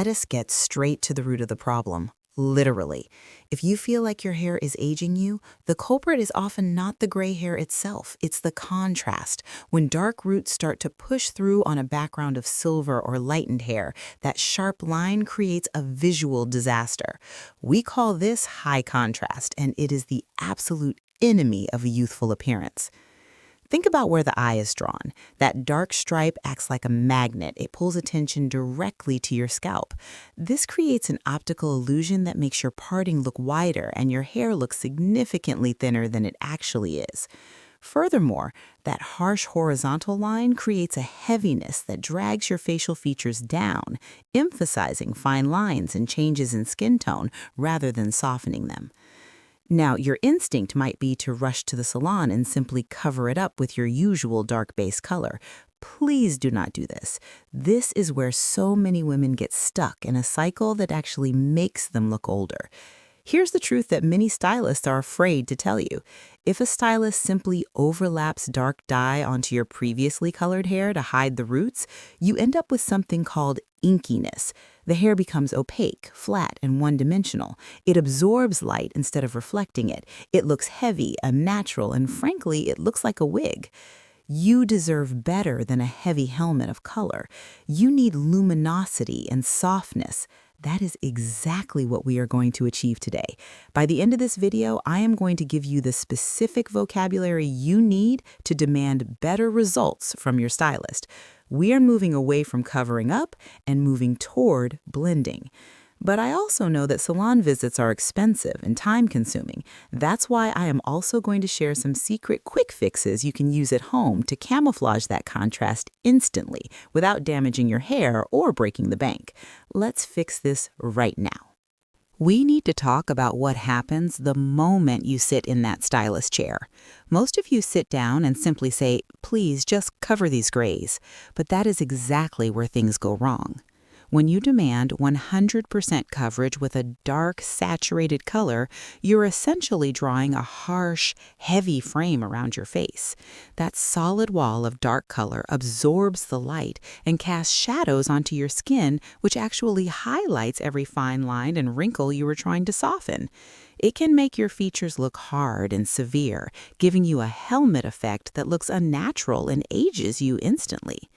let us get straight to the root of the problem. Literally. If you feel like your hair is aging you, the culprit is often not the gray hair itself, it's the contrast. When dark roots start to push through on a background of silver or lightened hair, that sharp line creates a visual disaster. We call this high contrast, and it is the absolute enemy of a youthful appearance. Think about where the eye is drawn. That dark stripe acts like a magnet. It pulls attention directly to your scalp. This creates an optical illusion that makes your parting look wider and your hair look significantly thinner than it actually is. Furthermore, that harsh horizontal line creates a heaviness that drags your facial features down, emphasizing fine lines and changes in skin tone rather than softening them. Now, your instinct might be to rush to the salon and simply cover it up with your usual dark base color. Please do not do this. This is where so many women get stuck in a cycle that actually makes them look older. Here's the truth that many stylists are afraid to tell you. If a stylist simply overlaps dark dye onto your previously colored hair to hide the roots, you end up with something called inkiness. The hair becomes opaque, flat, and one-dimensional. It absorbs light instead of reflecting it. It looks heavy, unnatural, and frankly, it looks like a wig. You deserve better than a heavy helmet of color. You need luminosity and softness. That is exactly what we are going to achieve today. By the end of this video, I am going to give you the specific vocabulary you need to demand better results from your stylist. We are moving away from covering up and moving toward blending. But I also know that salon visits are expensive and time-consuming. That's why I am also going to share some secret quick fixes you can use at home to camouflage that contrast instantly without damaging your hair or breaking the bank. Let's fix this right now. We need to talk about what happens the moment you sit in that stylist chair. Most of you sit down and simply say, "Please just cover these grays." But that is exactly where things go wrong. When you demand 100% coverage with a dark, saturated color, you're essentially drawing a harsh, heavy frame around your face. That solid wall of dark color absorbs the light and casts shadows onto your skin, which actually highlights every fine line and wrinkle you were trying to soften. It can make your features look hard and severe, giving you a helmet effect that looks unnatural and ages you instantly.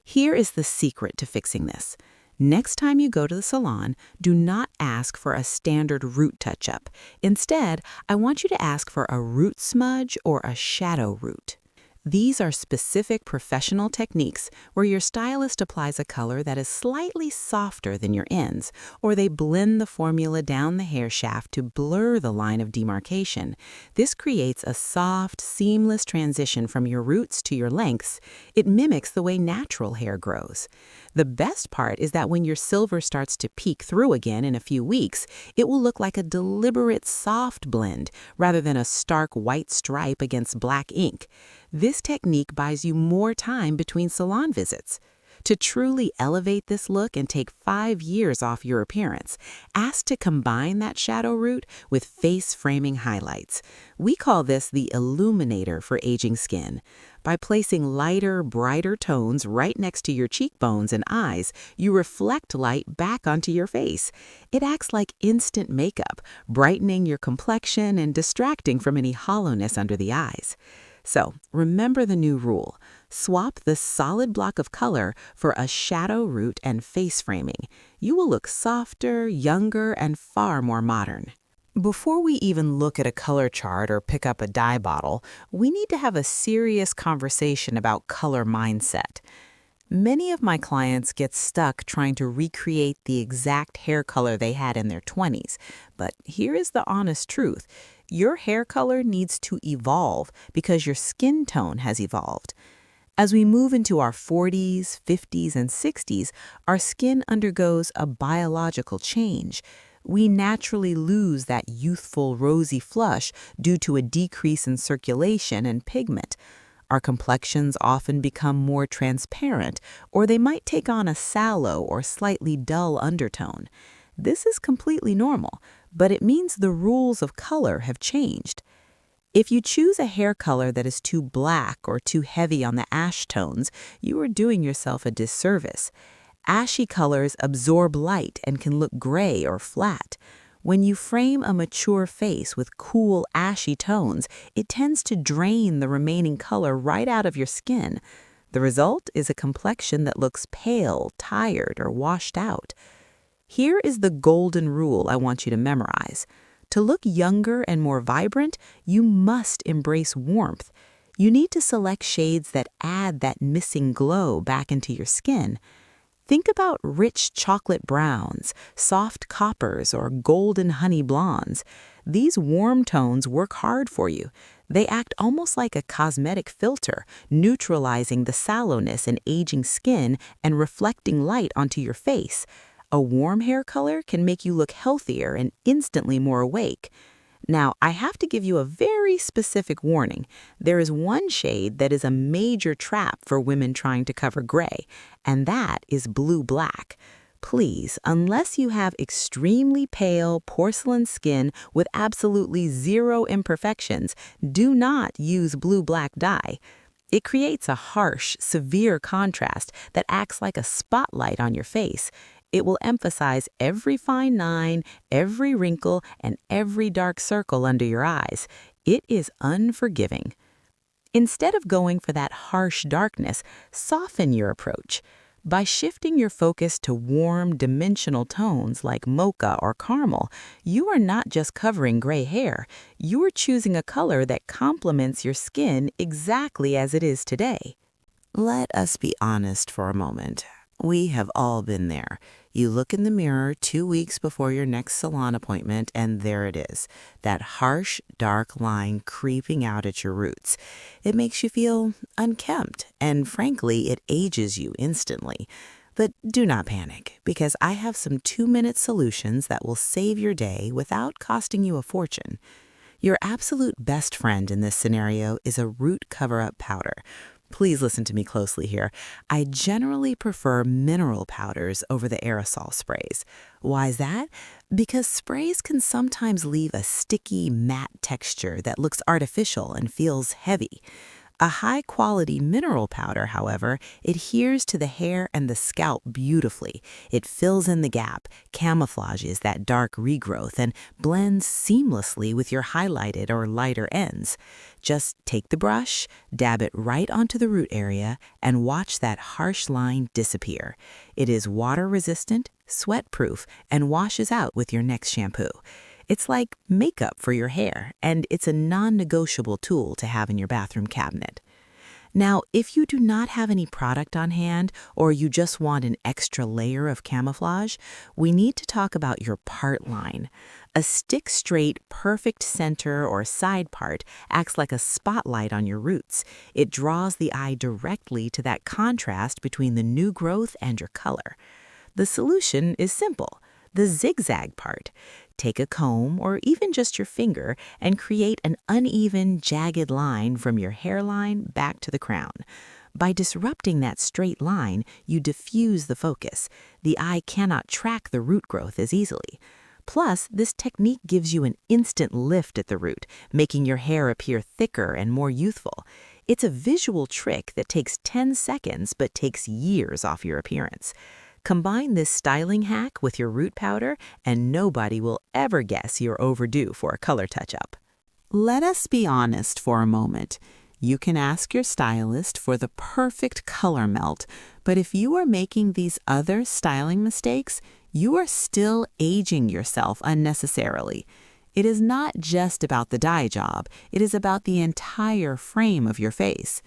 Here is the secret to fixing this. Next time you go to the salon, do not ask for a standard root touch-up. Instead, I want you to ask for a root smudge or a shadow root. These are specific professional techniques where your stylist applies a color that is slightly softer than your ends, or they blend the formula down the hair shaft to blur the line of demarcation. This creates a soft, seamless transition from your roots to your lengths. It mimics the way natural hair grows. The best part is that when your silver starts to peek through again in a few weeks, it will look like a deliberate soft blend rather than a stark white stripe against black ink. This technique buys you more time between salon visits. To truly elevate this look and take 5 years off your appearance, ask to combine that shadow root with face framing highlights. We call this the illuminator for aging skin. By placing lighter, brighter tones right next to your cheekbones and eyes, you reflect light back onto your face. It acts like instant makeup, brightening your complexion and distracting from any hollowness under the eyes. So, remember the new rule. Swap the solid block of color for a shadow root and face framing. You will look softer, younger, and far more modern. Before we even look at a color chart or pick up a dye bottle, we need to have a serious conversation about color mindset. Many of my clients get stuck trying to recreate the exact hair color they had in their 20s. But here is the honest truth. Your hair color needs to evolve because your skin tone has evolved. As we move into our 40s, 50s, and 60s, our skin undergoes a biological change. We naturally lose that youthful rosy flush due to a decrease in circulation and pigment. Our complexions often become more transparent, or they might take on a sallow or slightly dull undertone. This is completely normal, but it means the rules of color have changed. If you choose a hair color that is too black or too heavy on the ash tones, you are doing yourself a disservice. Ashy colors absorb light and can look gray or flat. When you frame a mature face with cool, ashy tones, it tends to drain the remaining color right out of your skin. The result is a complexion that looks pale, tired, or washed out. Here is the golden rule I want you to memorize. To look younger and more vibrant, you must embrace warmth. You need to select shades that add that missing glow back into your skin. Think about rich chocolate browns, soft coppers, or golden honey blondes. These warm tones work hard for you. They act almost like a cosmetic filter, neutralizing the sallowness in aging skin and reflecting light onto your face. A warm hair color can make you look healthier and instantly more awake. Now, I have to give you a very specific warning. There is one shade that is a major trap for women trying to cover gray, and that is blue-black. Please, unless you have extremely pale porcelain skin with absolutely zero imperfections, do not use blue-black dye. It creates a harsh, severe contrast that acts like a spotlight on your face. It will emphasize every fine line, every wrinkle, and every dark circle under your eyes. It is unforgiving. Instead of going for that harsh darkness, soften your approach. By shifting your focus to warm, dimensional tones like mocha or caramel, you are not just covering gray hair, you are choosing a color that complements your skin exactly as it is today. Let us be honest for a moment. We have all been there. You look in the mirror 2 weeks before your next salon appointment, and there it is, that harsh, dark line creeping out at your roots. It makes you feel unkempt, and frankly, it ages you instantly. But do not panic, because I have some 2-minute solutions that will save your day without costing you a fortune. Your absolute best friend in this scenario is a root cover-up powder. Please listen to me closely here. I generally prefer mineral powders over the aerosol sprays. Why is that? Because sprays can sometimes leave a sticky, matte texture that looks artificial and feels heavy. A high-quality mineral powder, however, adheres to the hair and the scalp beautifully. It fills in the gap, camouflages that dark regrowth, and blends seamlessly with your highlighted or lighter ends. Just take the brush, dab it right onto the root area, and watch that harsh line disappear. It is water-resistant, sweat-proof, and washes out with your next shampoo. It's like makeup for your hair, and it's a non-negotiable tool to have in your bathroom cabinet. Now, if you do not have any product on hand, or you just want an extra layer of camouflage, we need to talk about your part line. A stick-straight, perfect center or side part acts like a spotlight on your roots. It draws the eye directly to that contrast between the new growth and your color. The solution is simple. The zigzag part. Take a comb or even just your finger and create an uneven, jagged line from your hairline back to the crown. By disrupting that straight line, you diffuse the focus. The eye cannot track the root growth as easily. Plus, this technique gives you an instant lift at the root, making your hair appear thicker and more youthful. It's a visual trick that takes 10 seconds but takes years off your appearance. Combine this styling hack with your root powder, and nobody will ever guess you're overdue for a color touch-up. Let us be honest for a moment. You can ask your stylist for the perfect color melt, but if you are making these other styling mistakes, you are still aging yourself unnecessarily. It is not just about the dye job, it is about the entire frame of your face.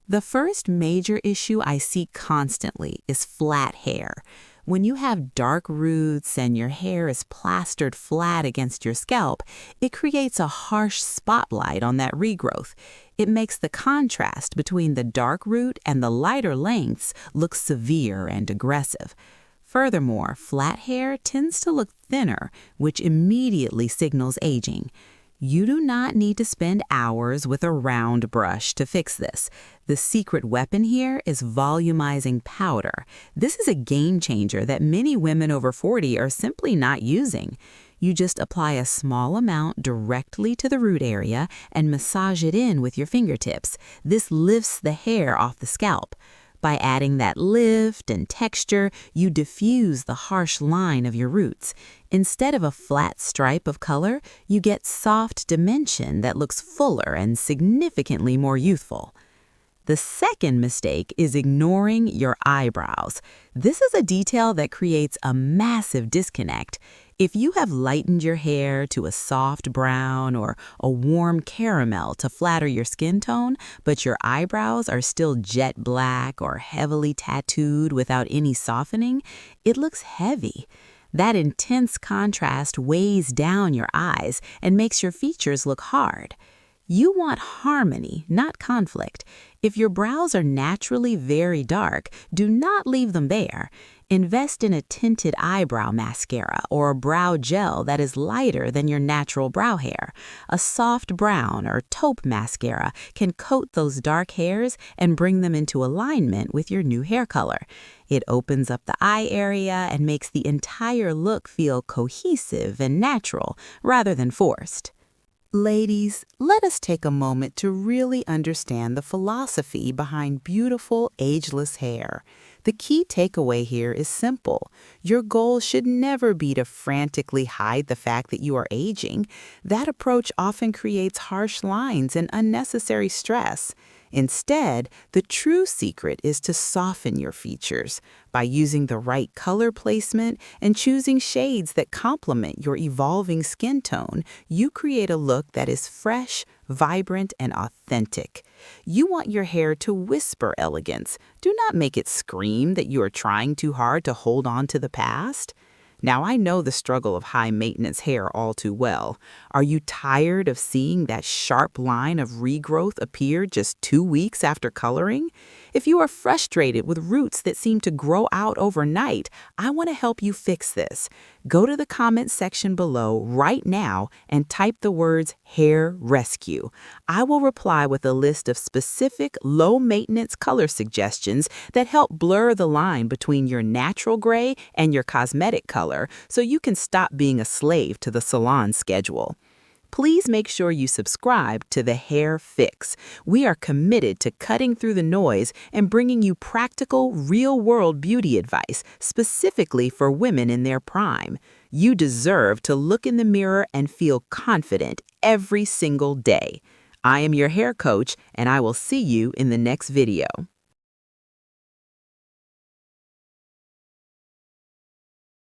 The first major issue I see constantly is flat hair. When you have dark roots and your hair is plastered flat against your scalp, it creates a harsh spotlight on that regrowth. It makes the contrast between the dark root and the lighter lengths look severe and aggressive. Furthermore, flat hair tends to look thinner, which immediately signals aging. You do not need to spend hours with a round brush to fix this. The secret weapon here is volumizing powder. This is a game changer that many women over 40 are simply not using. You just apply a small amount directly to the root area and massage it in with your fingertips. This lifts the hair off the scalp. By adding that lift and texture, you diffuse the harsh line of your roots. Instead of a flat stripe of color, you get soft dimension that looks fuller and significantly more youthful. The second mistake is ignoring your eyebrows. This is a detail that creates a massive disconnect. If you have lightened your hair to a soft brown or a warm caramel to flatter your skin tone, but your eyebrows are still jet black or heavily tattooed without any softening, it looks heavy. That intense contrast weighs down your eyes and makes your features look hard. You want harmony, not conflict. If your brows are naturally very dark, do not leave them bare. Invest in a tinted eyebrow mascara or a brow gel that is lighter than your natural brow hair. A soft brown or taupe mascara can coat those dark hairs and bring them into alignment with your new hair color. It opens up the eye area and makes the entire look feel cohesive and natural rather than forced. Ladies, let us take a moment to really understand the philosophy behind beautiful, ageless hair. The key takeaway here is simple. Your goal should never be to frantically hide the fact that you are aging. That approach often creates harsh lines and unnecessary stress. Instead, the true secret is to soften your features. By using the right color placement and choosing shades that complement your evolving skin tone, you create a look that is fresh, vibrant, and authentic. You want your hair to whisper elegance. Do not make it scream that you are trying too hard to hold on to the past. Now, I know the struggle of high-maintenance hair all too well. Are you tired of seeing that sharp line of regrowth appear just 2 weeks after coloring? If you are frustrated with roots that seem to grow out overnight, I want to help you fix this. Go to the comment section below right now and type the words hair rescue. I will reply with a list of specific low-maintenance color suggestions that help blur the line between your natural gray and your cosmetic color so you can stop being a slave to the salon schedule. Please make sure you subscribe to The Hair Fix. We are committed to cutting through the noise and bringing you practical, real-world beauty advice specifically for women in their prime. You deserve to look in the mirror and feel confident every single day. I am your hair coach, and I will see you in the next video.